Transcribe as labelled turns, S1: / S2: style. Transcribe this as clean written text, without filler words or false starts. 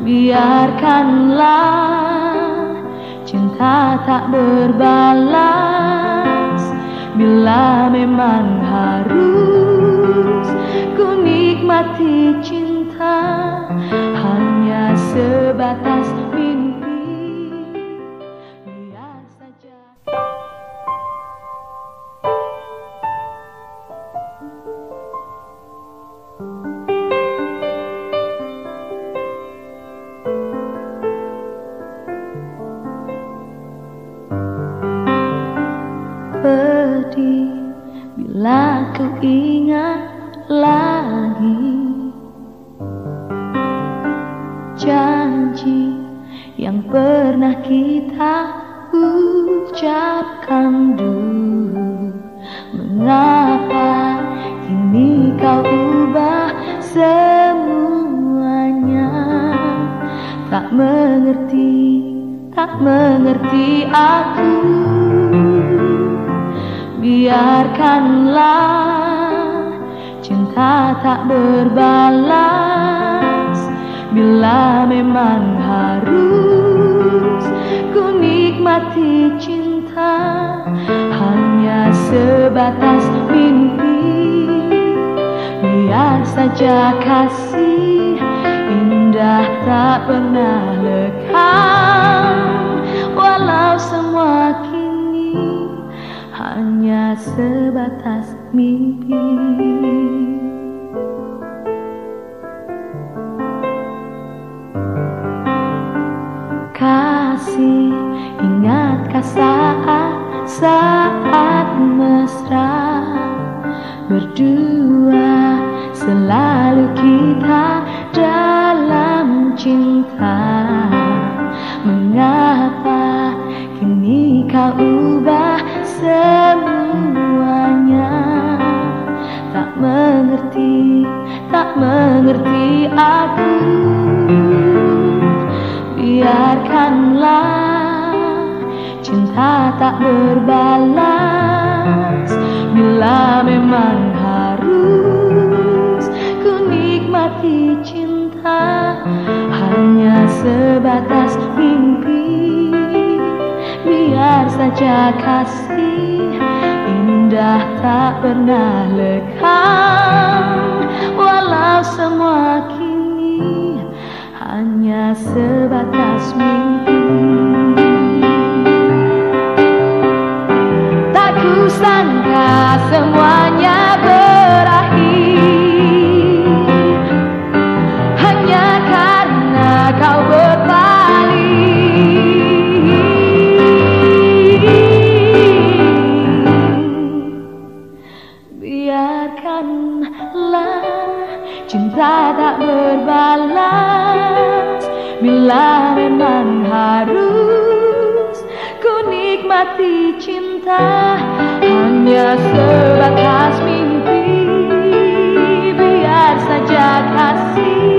S1: Biarkanlah cinta tak berbalas. Bila memang harus ku nikmati cinta, hanya sebatas mimpi. Biar saja. Pedih bila ku ingat lagi janji yang pernah kita ucapkan dulu. Mengapa kini kau ubah semuanya? Tak mengerti aku. Biarkanlah cinta tak berbalas. Bila memang harus ku nikmati cinta, hanya sebatas mimpi. Biar saja kasih indah tak pernah lekang, walau semua kini hanya sebatas mimpi. Kasih, ingatkah saat mesra berdua, selalu kita dalam cinta. Mengapa kini kau ubah semuanya? Tak mengerti aku. Biarkanlah cinta tak berbalas. Bila memang harus ku nikmati cinta, hanya sebatas mimpi. Biar saja kasih indah tak pernah lekang, walau semua kini hanya sebatas mimpi. Tak kusangka semuanya berakhir hanya karena kau berpaling. Biarkanlah cinta tak berbalas. Bila memang harus ku nikmati cinta, hanya sebatas mimpi. Biar saja kasih